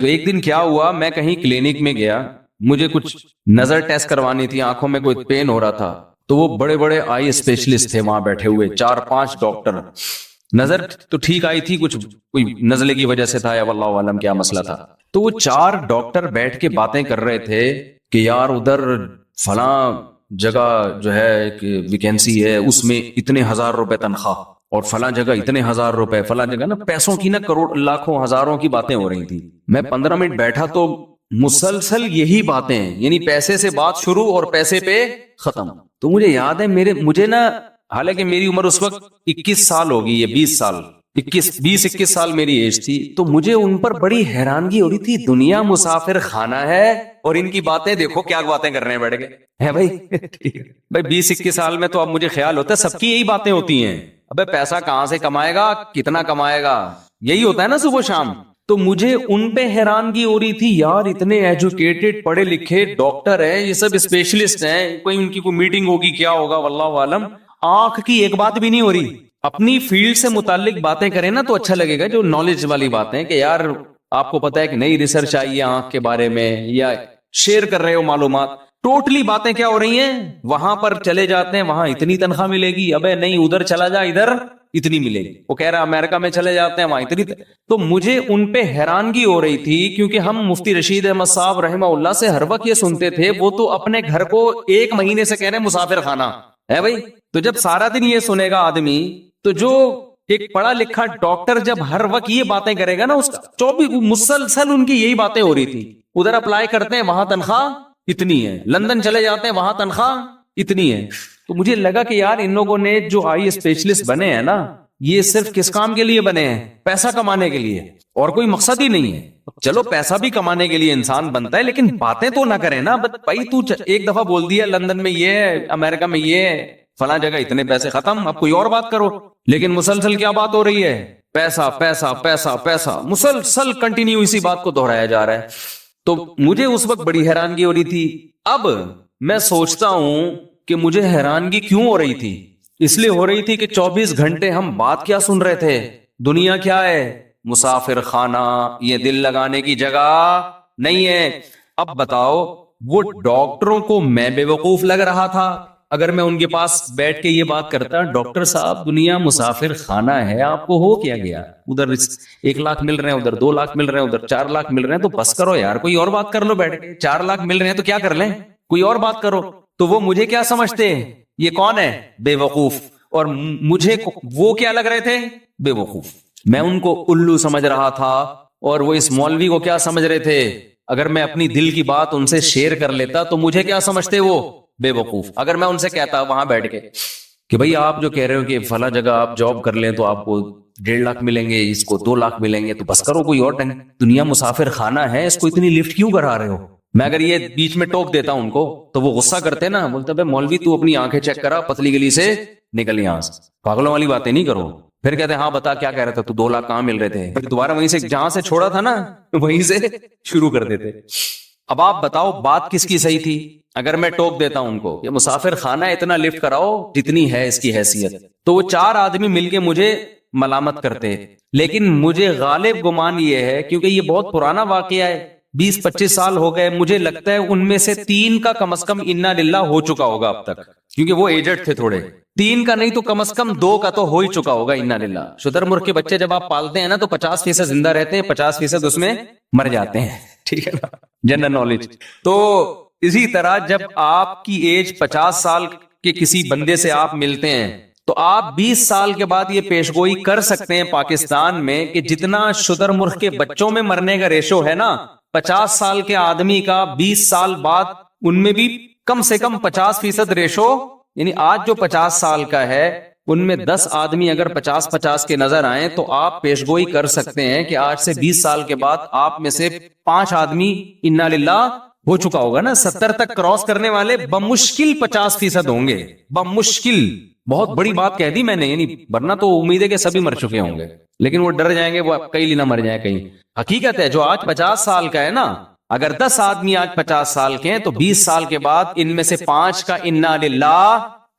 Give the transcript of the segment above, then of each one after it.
تو ایک دن کیا ہوا، میں کہیں کلینک میں گیا، مجھے کچھ نظر ٹیسٹ کروانی تھی، آنکھوں میں کوئی پین ہو رہا تھا، تو وہ بڑے بڑے آئی اسپیشلسٹ تھے وہاں بیٹھے ہوئے، 4 5 ڈاکٹر۔ نظر تو ٹھیک آئی تھی، کچھ کوئی نزلے کی وجہ سے تھا یا واللہ عالم کیا مسئلہ تھا، تو وہ 4 ڈاکٹر بیٹھ کے باتیں کر رہے تھے کہ یار ادھر فلاں جگہ جو ہے ایک ویکینسی ہے، اس میں اتنے 1000 روپے تنخواہ، اور فلاں جگہ اتنے 1000 روپے، فلاں جگہ نا پیسوں کی نا کروڑ لاکھوں ہزاروں کی باتیں ہو رہی تھی۔ میں 15 منٹ بیٹھا تو مسلسل یہی باتیں، یعنی پیسے سے بات شروع اور پیسے پہ ختم۔ تو مجھے یاد ہے مجھے نا، حالانکہ میری عمر اس وقت 21 سال ہوگی، یہ 20 سال، 21 سال میری ایج تھی، تو مجھے ان پر بڑی حیرانگی ہو رہی تھی، دنیا مسافر خانہ ہے اور ان کی باتیں دیکھو کیا باتیں کر رہے ہیں بیٹھ کے، ہے بھائی؟ بھائی 20 21 سال میں تو اب مجھے خیال ہوتا ہے سب کی یہی باتیں ہوتی ہیں، ابے پیسہ کہاں سے کمائے گا، کتنا کمائے گا، یہی ہوتا ہے نا صبح شام۔ تو مجھے ان پہ حیرانگی ہو رہی تھی، یار اتنے ایجوکیٹڈ پڑھے لکھے ڈاکٹر ہیں، یہ سب اسپیشلسٹ ہیں، کوئی ان کی کوئی میٹنگ ہوگی کیا ہوگا واللہ عالم، آنکھ کی ایک بات بھی نہیں ہو رہی۔ اپنی فیلڈ سے متعلق باتیں کریں نا تو اچھا لگے گا، جو نالج والی باتیں کہ یار آپ کو پتا ہے کہ نئی ریسرچ آئی ہے آنکھ کے بارے میں، یا شیئر کر رہے ہو معلومات، ٹوٹلی باتیں کیا ہو رہی ہیں، وہاں پر چلے جاتے ہیں وہاں اتنی تنخواہ ملے گی، ابے نہیں ادھر چلا جا ادھر اتنی ملے گی، وہ کہہ رہا امریکہ میں چلے جاتے ہیں وہاں اتنی تو مجھے ان پہ حیرانگی ہو رہی تھی، کیونکہ ہم مفتی رشید احمد صاحب رحمہ اللہ سے ہر وقت یہ سنتے تھے، وہ تو اپنے گھر کو 1 مہینے سے کہہ رہے ہیں مسافر خانہ ہے بھائی۔ تو جب سارا دن یہ سنے گا آدمی، تو جو ایک پڑھا لکھا ڈاکٹر جب ہر وقت یہ باتیں کرے گا نا، اس کا 24 مسلسل ان کی یہی باتیں ہو رہی تھی، ادھر اپلائی کرتے ہیں وہاں تنخواہ اتنی ہے، لندن چلے جاتے ہیں وہاں تنخواہ اتنی ہے۔ تو مجھے لگا کہ یار ان لوگوں نے جو آئی اسپیشلسٹ بنے ہیں نا، یہ صرف کس کام کے لیے بنے ہیں؟ پیسہ کمانے کے لیے، اور کوئی مقصد ہی نہیں ہے۔ چلو پیسہ بھی کمانے کے لیے انسان بنتا ہے، لیکن باتیں تو نہ کرے نا بھائی، تو ایک دفعہ بول دیا لندن میں یہ ہے، امریکہ میں یہ ہے، فلاں جگہ اتنے پیسے، ختم، اب کوئی اور بات کرو۔ لیکن مسلسل کیا بات ہو رہی ہے؟ پیسہ پیسہ پیسہ پیسہ، مسلسل کنٹینیو اسی بات کو دہرایا جا رہا ہے۔ تو مجھے اس وقت بڑی حیرانگی ہو رہی تھی۔ اب میں سوچتا ہوں کہ مجھے حیرانگی کیوں ہو رہی تھی؟ اس لیے ہو رہی تھی کہ 24 گھنٹے ہم بات کیا سن رہے تھے؟ دنیا کیا ہے؟ مسافر خانہ، یہ دل لگانے کی جگہ نہیں ہے۔ اب بتاؤ، وہ ڈاکٹروں کو میں بے وقوف لگ رہا تھا اگر میں ان کے پاس بیٹھ کے یہ بات کرتا، ڈاکٹر صاحب دنیا مسافر خانہ ہے، آپ کو ہو کیا گیا؟ ادھر 1 لاکھ مل رہے ہیں، ادھر 2 لاکھ مل رہے ہیں، ادھر 4 لاکھ مل رہے ہیں، تو بس کرو یار، کوئی اور بات کر لو بیٹھ کے، 4 لاکھ مل رہے ہیں تو کیا کر لیں، کوئی اور بات کرو۔ تو وہ مجھے کیا سمجھتے ہیں؟ یہ کون ہے؟ بے وقوف۔ اور مجھے وہ کیا لگ رہے تھے؟ بے وقوف۔ میں ان کو الو سمجھ رہا تھا، اور وہ اس مولوی کو کیا سمجھ رہے تھے؟ اگر میں اپنی دل کی بات ان سے شیئر کر لیتا تو مجھے کیا سمجھتے وہ؟ بے وقوف۔ اگر میں ان سے کہتا وہاں بیٹھ کے کہ بھئی آپ جو کہہ رہے ہو کہ فلاں جگہ آپ جاب کر لیں تو آپ کو 1.5 لاکھ ملیں گے، اس کو 2 لاکھ ملیں گے، تو بس کرو، کوئی اور دنیا مسافر خانہ ہے، اس کو اتنی لفٹ کیوں کرا رہے ہو؟ میں اگر یہ بیچ میں ٹوک دیتا ان کو تو وہ غصہ کرتے نا، بولتے بھائی مولوی تو اپنی آنکھیں چیک کرا، پتلی گلی سے نکل یہاں سے، پاگلوں والی باتیں نہیں کرو۔ پھر کہتے ہیں ہاں بتا کیا کہہ رہا تھا تو، 2 لاکھ کہاں مل رہے تھے؟ پھر دوبارہ وہیں سے جہاں سے چھوڑا تھا نا وہیں سے شروع کر دیتے۔ اب آپ بتاؤ بات کس کی صحیح تھی؟ اگر میں ٹوک دیتا ہوں ان کو کہ مسافر خانہ اتنا لفٹ کراؤ جتنی ہے اس کی حیثیت، تو وہ 4 آدمی مل کے مجھے ملامت کرتے، لیکن مجھے غالب گمان یہ ہے، کیونکہ یہ بہت پرانا واقعہ ہے، 20 25 سال ہو گئے، مجھے لگتا ہے ان میں سے 3 کا کم از کم انا للہ ہو چکا ہوگا اب تک، کیونکہ وہ ایجڈ تھے تھوڑے، 3 کا نہیں تو کم از کم 2 کا تو ہو ہی چکا ہوگا انا للہ۔ شتر مرغ کے بچے جب آپ پالتے ہیں نا تو 50% زندہ رہتے ہیں، 50% اس میں مر جاتے ہیں، ٹھیک ہے نا، جنرل نالج۔ تو اسی طرح جب آپ کی ایج 50 سال کے کسی بندے سے آپ ملتے ہیں تو آپ 20 سال کے بعد یہ پیشگوئی کر سکتے ہیں پاکستان میں کہ جتنا شتر مرغ کے بچوں میں مرنے کا ریشو ہے نا، 50 سال کے آدمی کا 20 سال بعد ان میں بھی کم سے کم 50% ریشو، یعنی آج جو 50 سال کا ہے ان میں 10 آدمی اگر 50-50 کے نظر آئیں تو آپ پیشگوئی کر سکتے ہیں کہ آج سے 20 سال کے بعد آپ میں سے 5 آدمی انا للہ ہو چکا ہوگا نا، 70 تک کراس کرنے والے بمشکل 50% ہوں گے، بمشکل۔ بہت بڑی بات کہہ دی میں نے، یعنی ورنہ تو امید ہے کہ سبھی مر چکے ہوں گے، لیکن وہ ڈر جائیں گے وہ کئی نہ مر جائیں کہیں۔ حقیقت ہے جو آج 50 سال کا ہے نا، اگر 10 آدمی آج 50 سال کے ہیں تو 20 سال کے بعد ان میں سے 5 کا انا للہ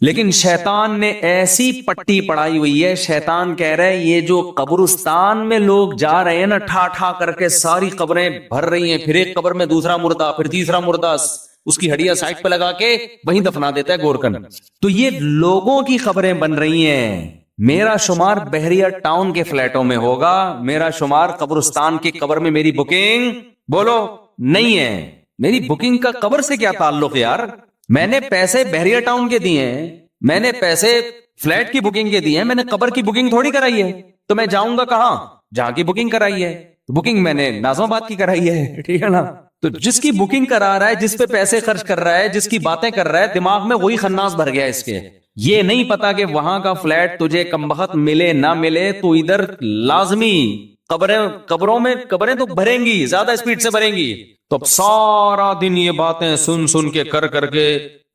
لیکن شیطان نے ایسی پٹی پڑائی ہوئی ہے، شیطان کہہ رہا ہے یہ جو قبرستان میں لوگ جا رہے ہیں نا، ٹھا ٹھا کر کے ساری قبریں بھر رہی ہیں، پھر ایک قبر میں دوسرا مردہ، پھر تیسرا مردہ، اس کی ہڈیاں سائڈ پہ لگا کے وہیں دفنا دیتا ہے گورکن. تو یہ لوگوں کی قبریں بن رہی ہیں. میرا شمار بحریہ ٹاؤن کے فلیٹوں میں ہوگا، میرا شمار قبرستان کی قبر میں میری بکنگ بولو نہیں ہے. میری بکنگ کا قبر سے کیا تعلق ہے یار؟ میں نے پیسے بحریہ ٹاؤن کے دیے ہیں، میں نے پیسے فلیٹ کی بکنگ کے دیے ہیں، میں نے قبر کی بکنگ تھوڑی کرائی ہے. تو میں جاؤں گا کہاں؟ جہاں کی بکنگ کرائی ہے. بکنگ میں نے نازم آباد کی کرائی ہے، ٹھیک ہے نا. تو جس کی بکنگ کرا رہا ہے، جس پہ پیسے خرچ کر رہا ہے، جس کی باتیں کر رہا ہے، دماغ میں وہی خناس بھر گیا اس کے. یہ نہیں پتا کہ وہاں کا فلیٹ تجھے کمبخت ملے نہ ملے تو ادھر لازمی قبروں میں قبریں تو بھریں گی، زیادہ اسپیڈ سے بھریں گی. تو اب سارا دن یہ باتیں سن سن کے کر کے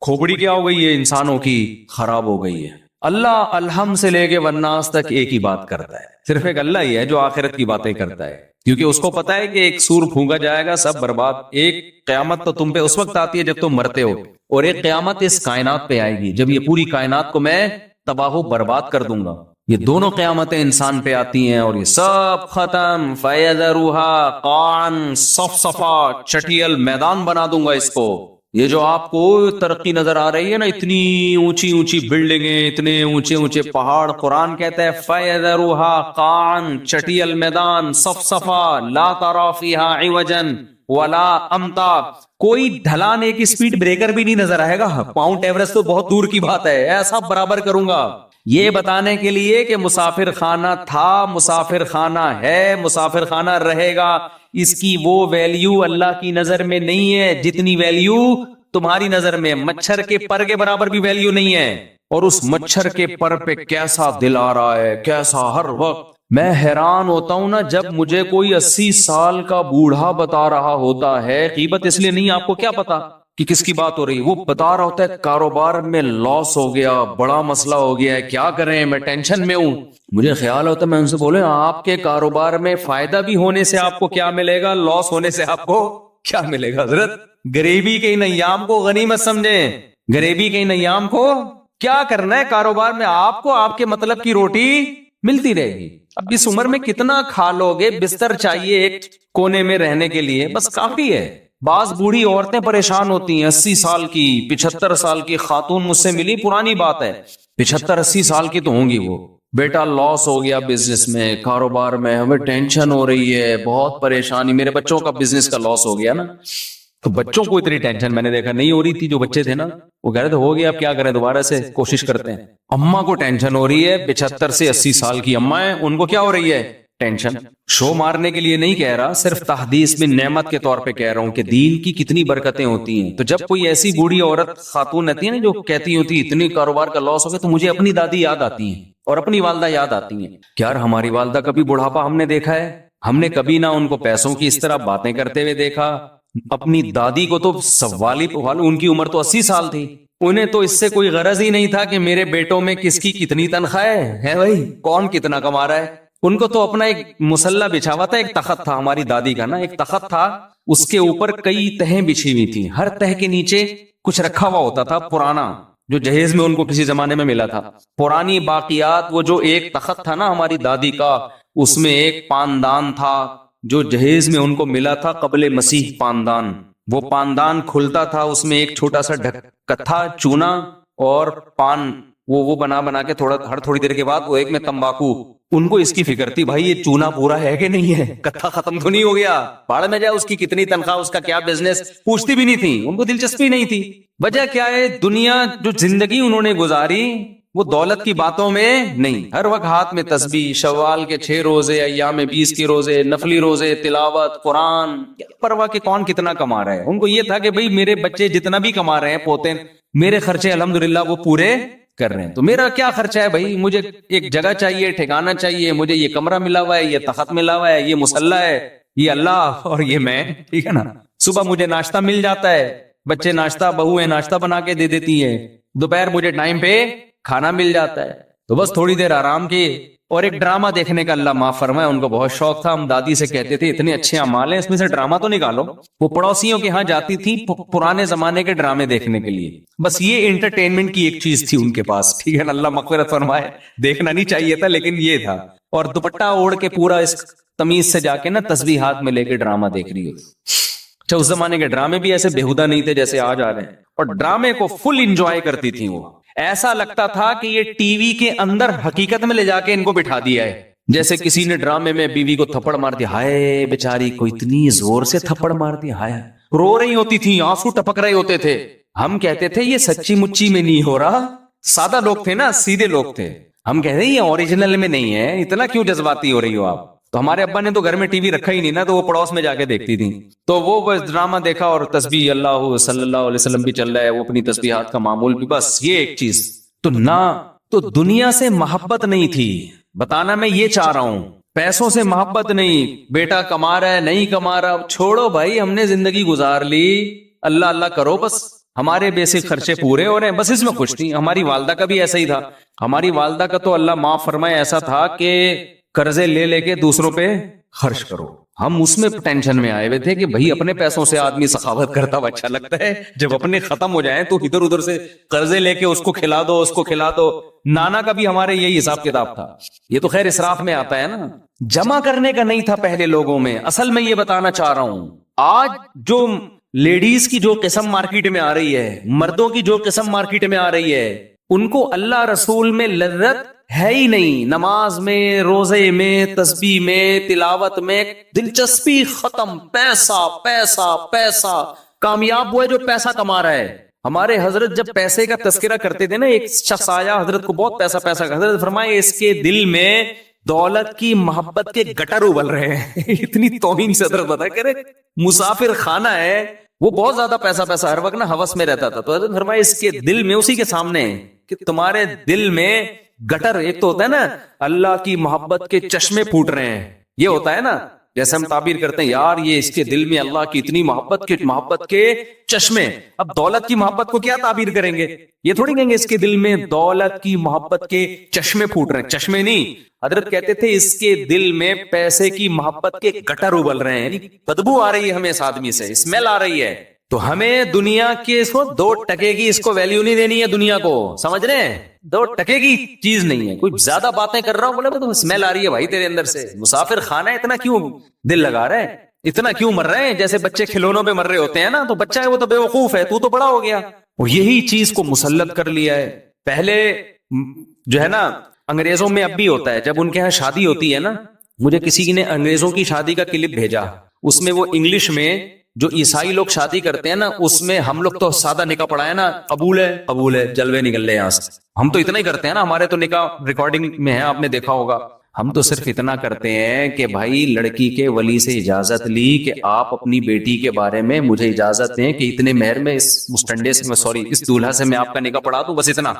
کھوپڑی کیا ہو گئی ہے انسانوں کی؟ خراب ہو گئی ہے. اللہ الحم سے لے کے والناس تک ایک ہی بات کرتا ہے، صرف ایک اللہ ہی ہے جو آخرت کی باتیں کرتا ہے، کیونکہ اس کو پتا ہے کہ ایک سور پھونکا جائے گا، سب برباد. ایک قیامت تو تم پہ اس وقت آتی ہے جب تم مرتے ہو، اور ایک قیامت اس کائنات پہ آئے گی جب یہ پوری کائنات کو میں تباہ و برباد کر دوں گا. یہ دونوں قیامتیں انسان پہ آتی ہیں اور یہ سب ختم. فَيَذَرُهَا قَاعًا صَفْصَفًا، چٹیل میدان بنا دوں گا اس کو. یہ جو آپ کو ترقی نظر آ رہی ہے نا، اتنی اونچی اونچی بلڈنگیں، اتنے اونچے اونچے پہاڑ، قرآن کہتا ہے فَيَذَرُهَا قَاعًا، چٹیل میدان، صَفْصَفًا لَا تَرَى فِيهَا عِوَجًا وَلَا أَمْتًا، کوئی ڈھلان ایک سپیڈ بریکر بھی نہیں نظر آئے گا. ماؤنٹ ایوریسٹ تو بہت دور کی بات ہے، ایسا برابر کروں گا. یہ بتانے کے لیے کہ مسافر خانہ تھا، مسافر خانہ ہے، مسافر خانہ رہے گا. اس کی وہ ویلیو اللہ کی نظر میں نہیں ہے جتنی ویلیو تمہاری نظر میں. مچھر کے پر کے برابر بھی ویلیو نہیں ہے. اور اس مچھر کے پر پہ کیسا دل آ رہا ہے، کیسا ہر وقت. میں حیران ہوتا ہوں نا جب مجھے کوئی 80 سال کا بوڑھا بتا رہا ہوتا ہے، غیبت اس لیے نہیں، آپ کو کیا پتا کہ کس کی بات ہو رہی، وہ بتا رہا ہوتا ہے کاروبار میں لاس ہو گیا، بڑا مسئلہ ہو گیا ہے، کیا کریں، میں ٹینشن میں ہوں. مجھے خیال ہوتا ہے میں ان سے بولے آپ کے کاروبار میں فائدہ بھی ہونے سے آپ کو کیا ملے گا، لاس ہونے سے آپ کو کیا ملے گا. حضرت غریبی کے ایام کو غنیمت سمجھیں، غریبی کے ایام کو کیا کرنا ہے، کاروبار میں آپ کو آپ کے مطلب کی روٹی ملتی رہے گی. اب اس عمر میں کتنا کھا لو گے، بستر چاہیے ایک کونے میں رہنے کے لیے، بس کافی ہے. بعض بوڑھی عورتیں پریشان ہوتی ہیں، 80 سال کی، 75 سال کی خاتون مجھ سے ملی، پرانی بات ہے، 75-80 سال کی تو ہوں گی وہ. بیٹا لاس ہو گیا بزنس میں، کاروبار میں، ہمیں ٹینشن ہو رہی ہے، بہت پریشانی، میرے بچوں کا بزنس کا لاس ہو گیا نا. تو بچوں کو اتنی ٹینشن میں نے دیکھا نہیں ہو رہی تھی، جو بچے تھے نا وہ کہہ رہے تھے ہو گیا اب کیا کریں، دوبارہ سے کوشش کرتے ہیں. اماں کو ٹینشن ہو رہی ہے، 75 سے 80 سال کی اماں ہیں، ان کو کیا ہو رہی ہے ٹینشن. شو مارنے کے لیے نہیں کہہ رہا، صرف تحدیث میں نعمت کے طور پہ کہہ رہا ہوں کہ دین کی کتنی برکتیں ہوتی ہیں. تو جب کوئی ایسی بوڑھی عورت خاتون رہتی ہے نا جو کہتی ہوتی اتنی کاروبار کا لاس ہو گیا، تو مجھے اپنی دادی یاد آتی ہیں اور اپنی والدہ یاد آتی ہیں. یار ہماری والدہ کبھی بڑھاپا ہم نے دیکھا ہے؟ ہم نے کبھی نہ ان کو پیسوں کی اس طرح باتیں کرتے ہوئے دیکھا. اپنی دادی کو تو سوالی ان کی عمر تو 80 سال تھی، انہیں تو اس سے کوئی غرض ہی نہیں تھا کہ میرے بیٹوں میں کس کی کتنی تنخواہ ہے بھائی، کون کتنا کما رہا ہے. ان کو تو اپنا ایک مسلح بچھا ہوا تھا، ایک تخت تھا ہماری دادی کا نا، ایک تخت تھا، اس کے اوپر کئی تہیں بچھی ہوئی تھی، ہر تہ کے نیچے کچھ رکھا ہوا ہوتا تھا پرانا، جو جہیز میں ان کو کسی زمانے میں ملا تھا، پرانی باقیات. وہ جو ایک تخت تھا نا ہماری دادی کا، اس میں ایک پاندان تھا جو جہیز میں ان کو ملا تھا قبل مسیح پاندان. وہ پاندان کھلتا تھا، اس میں ایک چھوٹا سا کتھا چونا اور پان وہ بنا کے ہر تھوڑی دیر کے بعد وہ ایک میں تمباکو. ان کو اس کی فکر تھی بھائی یہ چونا پورا ہے کہ نہیں ہے، کتھا ختم تو نہیں ہو گیا، باڑ میں جائے اس کی کتنی تنخواہ، اس کا کیا بزنس، پوچھتی بھی نہیں تھی، ان کو دلچسپی نہیں تھی. وجہ کیا ہے، دنیا جو زندگی انہوں نے گزاری وہ دولت کی باتوں میں نہیں، ہر وقت ہاتھ میں تسبیح، شوال کے 6 روزے، ایام 20 کے روزے، نفلی روزے، تلاوت قرآن، پرواہ کہ کون کتنا کما رہا ہے. ان کو یہ تھا کہ بھئی میرے بچے جتنا بھی کما رہے ہیں پوتے، میرے خرچے الحمدللہ وہ پورے کر رہے ہیں، تو میرا کیا خرچہ ہے بھائی، مجھے ایک جگہ چاہیے، ٹھکانہ چاہیے، مجھے یہ کمرہ ملا ہوا ہے، یہ تخت ملا ہوا ہے، یہ مصلی ہے، یہ اللہ اور یہ میں، ٹھیک ہے نا. صبح مجھے ناشتہ مل جاتا ہے، بچے ناشتہ، بہویں ناشتہ بنا کے دے دیتی ہیں، دوپہر مجھے ٹائم پہ کھانا مل جاتا ہے، تو بس تھوڑی دیر آرام کی اور ایک ڈرامہ دیکھنے کا اللہ معاف فرمائے ان کو بہت شوق تھا. ہم دادی سے کہتے تھے اتنے اچھے اعمال ہیں اس میں سے ڈرامہ تو نکالو. وہ پڑوسیوں کے ہاں جاتی تھی پرانے زمانے کے ڈرامے دیکھنے کے لیے. بس یہ انٹرٹینمنٹ کی ایک چیز تھی ان کے پاس. ٹھیک ہے نا, اللہ مغفرت فرمائے, دیکھنا نہیں چاہیے تھا لیکن یہ تھا. اور دوپٹہ اوڑھ کے پورا اس تمیز سے جا کے نا تسبیح ہاتھ میں لے کے ڈرامہ دیکھ رہی ہوتی. اچھا, اس زمانے کے ڈرامے بھی ایسے بےہودہ نہیں تھے جیسے آج آ رہے ہیں, اور ڈرامے کو فل انجوائے کرتی تھی وہ. ایسا لگتا تھا کہ یہ ٹی وی کے اندر حقیقت میں لے جا کے ان کو بٹھا دیا ہے. جیسے کسی نے ڈرامے میں بیوی کو تھپڑ مار دیا, ہائے بیچاری کو اتنی زور سے تھپڑ مار دیا, ہائے, رو رہی ہوتی تھی, آنسو ٹپک رہے ہوتے تھے. ہم کہتے تھے یہ سچی مچی میں نہیں ہو رہا. سادہ لوگ تھے نا, سیدھے لوگ تھے. ہم کہتے ہیں یہ اوریجنل میں نہیں ہے, اتنا کیوں جذباتی ہو رہی ہو آپ. تو ہمارے ابا نے تو گھر میں ٹی وی رکھا ہی نہیں نا, تو وہ پڑوس میں جا کے دیکھتی تھی. تو وہ بس ڈرامہ دیکھا اور تسبیح اللہ صلی اللہ علیہ وسلم بھی چل رہا ہے, وہ اپنی تسبیحات کا معمول بھی, بس یہ ایک چیز. تو نہ تو دنیا سے محبت نہیں تھی. بتانا میں یہ چاہ رہا ہوں, پیسوں سے محبت نہیں. بیٹا کما رہا ہے نہیں کما رہا, چھوڑو بھائی, ہم نے زندگی گزار لی, اللہ اللہ کرو, بس ہمارے بیسک خرچے پورے ہو رہے ہیں, بس اس میں خوش تھی. ہماری والدہ کا بھی ایسا ہی تھا. ہماری والدہ کا تو اللہ معاف فرمائے ایسا تھا کہ قرضے لے لے کے دوسروں پہ خرچ کرو. ہم اس میں ٹینشن میں آئے ہوئے تھے کہ بھائی اپنے پیسوں سے آدمی سخاوت کرتا ہوا اچھا لگتا ہے, جب اپنے ختم ہو جائیں تو ادھر ادھر سے قرضے لے کے اس کو کھلا دو, اس کو کھلا دو. نانا کا بھی ہمارے یہی حساب کتاب تھا. یہ تو خیر اسراف میں آتا ہے نا, جمع کرنے کا نہیں تھا پہلے لوگوں میں. اصل میں یہ بتانا چاہ رہا ہوں, آج جو لیڈیز کی جو قسم مارکیٹ میں آ رہی ہے, مردوں کی جو قسم مارکیٹ میں آ رہی ہے, ان کو اللہ رسول میں لذت ہے ہی نہیں. نماز میں, روزے میں, تسبیح میں, تلاوت میں دلچسپی ختم. پیسہ پیسہ پیسہ. کامیاب وہ ہے جو پیسہ کما رہا ہے. ہمارے حضرت جب پیسے کا تذکرہ کرتے تھے نا, ایک شخص آیا حضرت کو بہت پیسہ پیسہ کا, حضرت فرمائے اس کے دل میں دولت کی محبت کے گٹر ابل رہے ہیں. اتنی توہین سے حضرت بتا کرے, مسافر خانہ ہے, وہ بہت زیادہ پیسہ پیسہ ہر وقت نا ہوس میں رہتا تھا. تو حضرت فرمائے اس کے دل میں, اسی کے سامنے کہ تمہارے دل میں گٹر, ایک تو ہوتا ہے نا اللہ کی محبت کے چشمے پھوٹ رہے ہیں, یہ ہوتا ہے نا, جیسے ہم تعبیر کرتے ہیں یار یہ اس کے دل میں اللہ کی اتنی محبت کے چشمے. اب دولت کی محبت کو کیا تعبیر کریں گے, یہ تھوڑی کہیں گے اس کے دل میں دولت کی محبت کے چشمے پھوٹ رہے ہیں. چشمے نہیں, حضرت کہتے تھے اس کے دل میں پیسے کی محبت کے گٹر ابل رہے ہیں. یعنی بدبو آ رہی ہے ہمیں اس آدمی سے, اسمیل آ رہی ہے. تو ہمیں دنیا کے اس کو 2 ٹکے کی اس کو ویلیو نہیں دینی ہے. دنیا کو سمجھ رہے ہیں, 2 ٹکے کی چیز نہیں ہے. کوئی زیادہ باتیں کر رہا ہوں, بولے تو اسمیل آ رہی ہے بھائی تیرے اندر سے. مسافر خانہ ہے, اتنا کیوں دل لگا رہے ہیں, اتنا کیوں مر رہے ہیں. جیسے بچے کھلونوں پہ مر رہے ہوتے ہیں نا, تو بچہ ہے وہ تو بے وقوف ہے, تو بڑا ہو گیا. اور یہی چیز کو مسلط کر لیا ہے. پہلے جو ہے نا انگریزوں میں اب بھی ہوتا ہے, جب ان کے یہاں شادی ہوتی ہے نا, مجھے کسی نے انگریزوں کی شادی کا کلپ بھیجا, اس میں وہ انگلش میں جو عیسائی لوگ شادی کرتے ہیں نا, اس میں ہم لوگ تو سادہ نکاح پڑھائے نا, قبول ہے قبول ہے, جلوے نکل لے یہاں سے. ہم تو اتنا ہی کرتے ہیں نا, ہمارے تو نکاح ریکارڈنگ میں ہے, آپ نے دیکھا ہوگا. ہم تو صرف اتنا کرتے ہیں کہ بھائی لڑکی کے ولی سے اجازت لی کہ آپ اپنی بیٹی کے بارے میں مجھے اجازت دیں کہ اتنے مہر میں اس مسٹنڈے سے, سوری اس دولہا سے میں آپ کا نکاح پڑھا دوں, بس اتنا.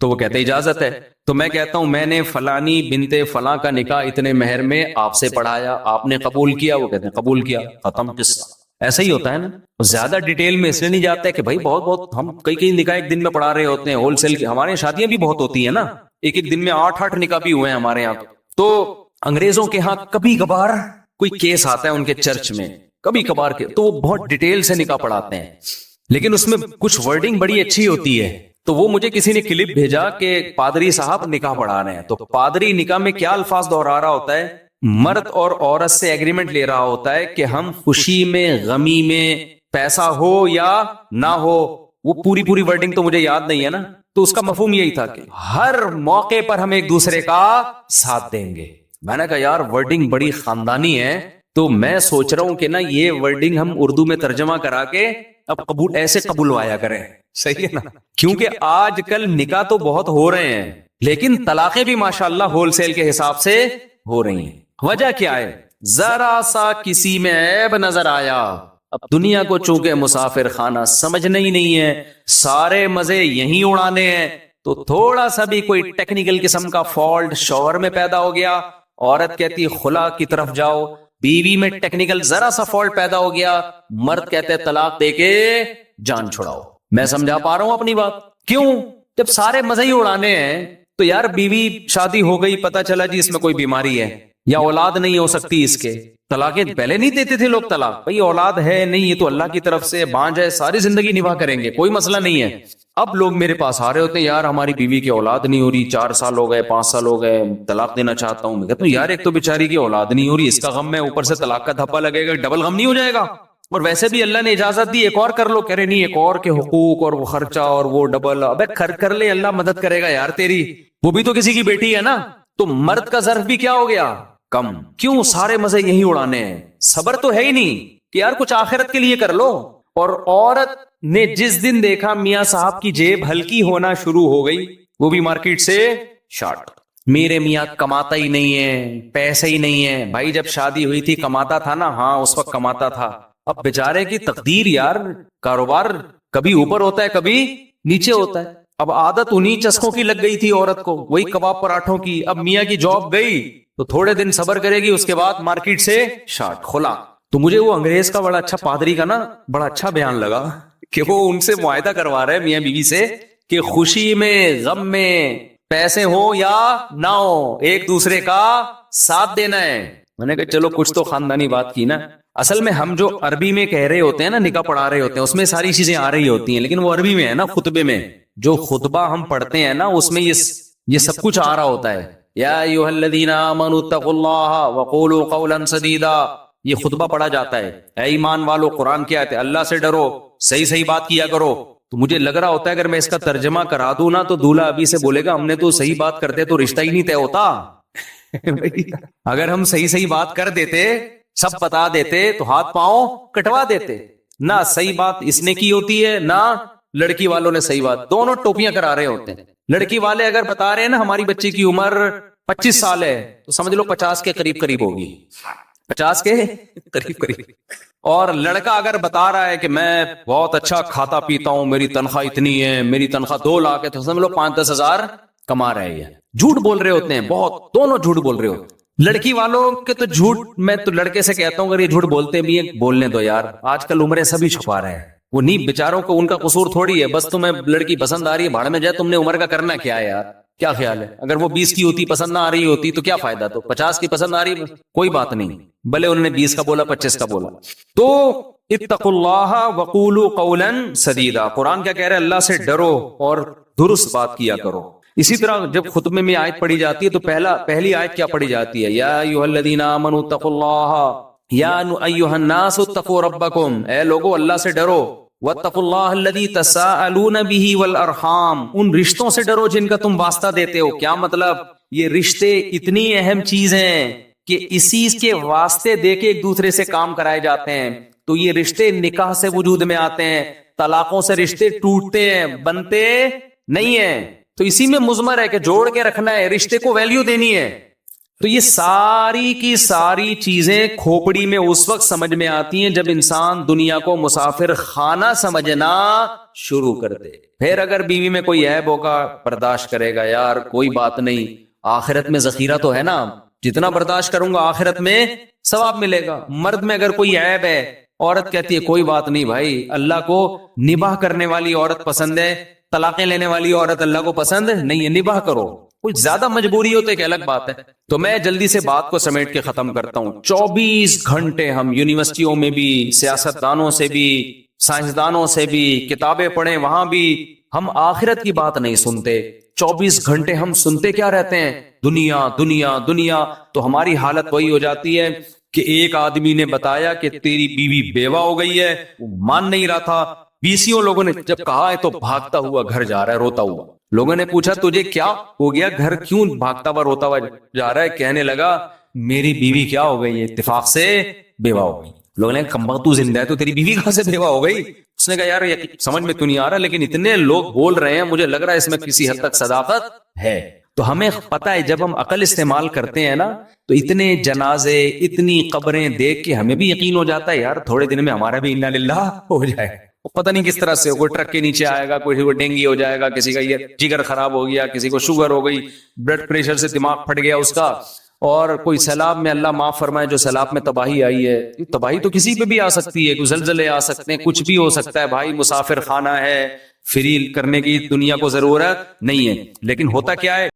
تو وہ کہتے اجازت ہے. تو میں کہتا ہوں میں نے فلانی بنت فلاں کا نکاح اتنے مہر میں آپ سے پڑھایا, آپ نے قبول کیا, وہ کہتے ہیں قبول کیا, ختم قصہ. ایسا ہی ہوتا ہے نا. زیادہ ڈیٹیل میں اس لیے نہیں جاتا ہے کہ بھائی بہت ہم کئی نکاح ایک دن میں پڑھا رہے ہوتے ہیں, ہول سیل کے. ہمارے شادیاں بھی بہت ہوتی ہیں نا, ایک دن میں 8 نکاح بھی ہوئے ہیں ہمارے یہاں. تو انگریزوں کے ہاں کبھی کبھار کوئی کیس آتا ہے ان کے چرچ میں, کبھی کبھار کے, تو وہ بہت ڈیٹیل سے نکاح پڑھاتے ہیں, لیکن اس میں کچھ ورڈنگ بڑی اچھی ہوتی ہے. تو وہ مجھے کسی نے کلپ بھیجا کہ پادری صاحب نکاح پڑھا رہے ہیں, تو پادری نکاح میں کیا الفاظ دہرا رہا ہوتا ہے, مرد اور عورت سے ایگریمنٹ لے رہا ہوتا ہے کہ ہم خوشی میں غمی میں پیسہ ہو یا نہ ہو, وہ پوری ورڈنگ تو مجھے یاد نہیں ہے نا. تو اس کا مفہوم یہی تھا کہ ہر موقع پر ہم ایک دوسرے کا ساتھ دیں گے. میں نے کہا یار ورڈنگ بڑی خاندانی ہے, تو میں سوچ رہا ہوں کہ نا یہ ورڈنگ ہم اردو میں ترجمہ کرا کے اب قبول ایسے قبولوایا کریں. صحیح ہے نا, کیونکہ آج کل نکاح تو بہت ہو رہے ہیں, لیکن طلاقیں بھی ماشاءاللہ ہول سیل کے حساب سے ہو رہی ہیں. وجہ کیا ہے, ذرا سا کسی میں عیب نظر آیا. اب دنیا کو چونکہ مسافر خانہ سمجھنا ہی نہیں ہے, سارے مزے یہیں اڑانے ہیں, تو تھوڑا سا بھی کوئی ٹیکنیکل قسم کا فالٹ شوہر میں پیدا ہو گیا, عورت کہتی خلا کی طرف جاؤ, بیوی میں ٹیکنیکل ذرا سا فالٹ پیدا ہو گیا, مرد کہتے طلاق دے کے جان چھڑاؤ. میں سمجھا پا رہا ہوں اپنی بات؟ کیوں؟ جب سارے مزے ہی اڑانے ہیں تو یار بیوی شادی ہو گئی, پتا چلا جی اس میں کوئی بیماری ہے یا اولاد نہیں ہو سکتی اس کے, طلاقیں پہلے نہیں دیتے تھے لوگ طلاق, بھائی اولاد ہے نہیں, یہ تو اللہ کی طرف سے بانجھ ہے, ساری زندگی نبھا کریں گے, کوئی مسئلہ نہیں ہے. اب لوگ میرے پاس آ رہے ہوتے ہیں, یار ہماری بیوی کی اولاد نہیں ہو رہی, 4 سال ہو گئے, 5 سال ہو گئے, طلاق دینا چاہتا ہوں. میں کہتا ہوں یار ایک تو بیچاری کی اولاد نہیں ہو رہی, اس کا غم ہے, اوپر سے طلاق کا دھپا لگے گا, ڈبل غم نہیں ہو جائے گا؟ اور ویسے بھی اللہ نے اجازت دی ایک اور کر لو, کہہ رہے نہیں ایک اور کے حقوق اور وہ خرچہ اور وہ ڈبل, ابے کر لے, اللہ مدد کرے گا یار تیری, وہ بھی تو کسی کی بیٹی ہے نا. تو مرد کا ظرف بھی کیا ہو گیا کم, کیوں سارے مزے یہی اڑانے ہیں, صبر تو ہے ہی نہیں کہ یار کچھ آخرت کے لیے کر لو. اور عورت نے جس دن دیکھا میاں صاحب کی جیب ہلکی ہونا شروع ہو گئی, وہ بھی مارکیٹ سے شارٹ, میرے میاں کماتا ہی نہیں ہے, پیسے ہی نہیں ہے. بھائی جب شادی ہوئی تھی کماتا تھا نا, ہاں اس وقت کماتا تھا, اب بیچارے کی تقدیر یار, کاروبار کبھی اوپر ہوتا ہے کبھی نیچے ہوتا ہے. اب عادت انہی چسکوں کی لگ گئی تھی عورت کو, وہی کباب پراٹھوں کی. اب میاں کی جاب گئی تو تھوڑے دن صبر کرے گی, اس کے بعد مارکیٹ سے شارٹ کھلا. تو مجھے وہ انگریز کا بڑا اچھا پادری کا نا بڑا اچھا بیان لگا کہ وہ ان سے معاہدہ کروا رہے میاں بیوی سے کہ خوشی میں غم میں پیسے ہو یا نہ ہو ایک دوسرے کا ساتھ دینا ہے. میں نے کہا چلو کچھ تو خاندانی بات کی نا. اصل میں ہم جو عربی میں کہہ رہے ہوتے ہیں نا, نکاح پڑھا رہے ہوتے ہیں, اس میں ساری چیزیں آ رہی ہوتی ہیں, لیکن وہ عربی میں ہے نا, خطبے میں جو خطبہ ہم پڑھتے ہیں نا اس میں یہ سب کچھ آ رہا ہوتا ہے. یا ایھا الذین آمنوا اتقوا اللہ وقولوا قولا سدیدا, یہ خطبہ پڑھا جاتا ہے. اے ایمان والو, قرآن کیا ہے, اللہ سے ڈرو, صحیح بات کیا کرو. تو مجھے لگ رہا ہوتا ہے اگر میں اس کا ترجمہ کرا دوں نا تو دولہا ابھی سے بولے گا ہم نے تو صحیح بات کرتے تو رشتہ ہی نہیں طے ہوتا. اگر ہم صحیح بات کر دیتے, سب بتا دیتے تو ہاتھ پاؤں کٹوا دیتے. نہ صحیح بات اس نے کی ہوتی ہے, نہ لڑکی والوں نے صحیح بات, دونوں ٹوپیاں کرا رہے ہوتے ہیں. لڑکی والے اگر بتا رہے ہیں نا ہماری بچی کی عمر 25 سال ہے تو سمجھ لو 50 کے قریب ہوگی, 50 کے قریب. اور لڑکا اگر بتا رہا ہے کہ میں بہت اچھا کھاتا پیتا ہوں, میری تنخواہ اتنی ہے, میری تنخواہ 2 لاکھ ہے, تو سمجھ لو 5-10 ہزار کما رہے ہیں. جھوٹ بول رہے ہوتے ہیں بہت, دونوں جھوٹ بول رہے ہوتے ہیں. لڑکی والوں کے تو جھوٹ, میں تو لڑکے سے کہتا ہوں اگر یہ جھوٹ بولتے بھی ہیں بولنے دو یار, آج کل عمریں سبھی چھپا رہے ہیں. وہ نہیں بیچاروں کو, ان کا قصور تھوڑی ہے, بس تمہیں لڑکی پسند آ رہی ہے, بھاڑ میں جائے, تم نے عمر کا کرنا کیا ہے یار, کیا خیال ہے؟ اگر وہ 20 کی ہوتی پسند نہ آ رہی ہوتی تو کیا فائدہ, تو 50 کی پسند آ رہی ہے, کوئی بات نہیں, بھلے انہوں نے 20 کا بولا 25 کا بولا. تو اتقوا اللہ وقولوا قولا سدیدا, قرآن کیا کہہ رہا ہے, اللہ سے ڈرو اور درست بات کیا کرو. اسی طرح جب خطبے میں آیت پڑھی جاتی ہے تو پہلی آیت کیا پڑھی جاتی ہے, یا ایھا الذین آمنوا اتقوا اللہ یا ایھا الناس اتقوا ربکم, اے لوگو اللہ سے ڈرو, واتقوا اللہ الذی تساءلون بہ والارحام, ان رشتوں سے ڈرو جن کا تم واسطہ دیتے ہو. کیا مطلب, یہ رشتے اتنی اہم چیز ہیں کہ اسی کے واسطے دے کے ایک دوسرے سے کام کرائے جاتے ہیں. تو یہ رشتے نکاح سے وجود میں آتے ہیں, طلاقوں سے رشتے ٹوٹتے ہیں, بنتے نہیں ہیں. تو اسی میں مضمر ہے کہ جوڑ کے رکھنا ہے, رشتے کو ویلیو دینی ہے. تو یہ ساری کی ساری چیزیں کھوپڑی میں اس وقت سمجھ میں آتی ہیں جب انسان دنیا کو مسافر خانہ سمجھنا شروع کر دے. پھر اگر بیوی میں کوئی عیب ہوگا برداشت کرے گا, یار کوئی بات نہیں, آخرت میں ذخیرہ تو ہے نا, جتنا برداشت کروں گا آخرت میں ثواب ملے گا. مرد میں اگر کوئی عیب ہے, عورت کہتی ہے کوئی بات نہیں بھائی, اللہ کو نباہ کرنے والی عورت پسند ہے, طلاقیں لینے والی عورت اللہ کو پسند نہیں ہے, نباہ کرو. کچھ زیادہ مجبوری ہوتے کہ الگ بات ہے. تو میں جلدی سے بات کو سمیٹ کے ختم کرتا ہوں. 24 گھنٹے ہم یونیورسٹیوں میں بھی, سیاستدانوں سے بھی, سائنسدانوں سے بھی کتابیں پڑھیں, وہاں بھی ہم آخرت کی بات نہیں سنتے. 24 گھنٹے ہم سنتے کیا رہتے ہیں, دنیا دنیا دنیا. تو ہماری حالت وہی ہو جاتی ہے کہ ایک آدمی نے بتایا کہ تیری بیوی بیوہ ہو گئی ہے, وہ مان نہیں رہا تھا. 20 لوگوں نے جب کہا ہے تو بھاگتا ہوا گھر جا رہا ہے, روتا ہوا. لوگوں نے پوچھا تجھے کیا ہو گیا, گھر کیوں بھاگتا ہوا روتا ہوا جا رہا ہے؟ کہنے لگا میری بیوی کیا ہو گئی ہے, اتفاق سے بیوہ ہو گئی. لوگوں نے کہا تو زندہ ہے تو تیری بیوی کہاں سے بیوہ ہو گئی؟ اس نے کہا یار یہ سمجھ میں تو نہیں آ رہا, لیکن اتنے لوگ بول رہے ہیں, مجھے لگ رہا ہے اس میں کسی حد تک صداقت ہے. تو ہمیں پتا ہے جب ہم عقل استعمال کرتے ہیں نا تو اتنے جنازے, اتنی قبریں دیکھ کے ہمیں بھی یقین ہو جاتا ہے یار تھوڑے دن میں ہمارا بھی انا للہ ہو جائے. پتہ نہیں کس طرح سے, کوئی ٹرک کے نیچے آئے گا, کوئی کو ڈینگی ہو جائے گا, کسی کا یہ جگر خراب ہو گیا, کسی کو شوگر ہو گئی, بلڈ پریشر سے دماغ پھٹ گیا اس کا, اور کوئی سیلاب میں, اللہ معاف فرمائے, جو سیلاب میں تباہی آئی ہے, تباہی تو کسی پہ بھی آ سکتی ہے, کوئی زلزلے آ سکتے ہیں, کچھ بھی ہو سکتا ہے بھائی. مسافر خانہ ہے, فری کرنے کی دنیا کو ضرورت نہیں ہے. لیکن ہوتا کیا ہے,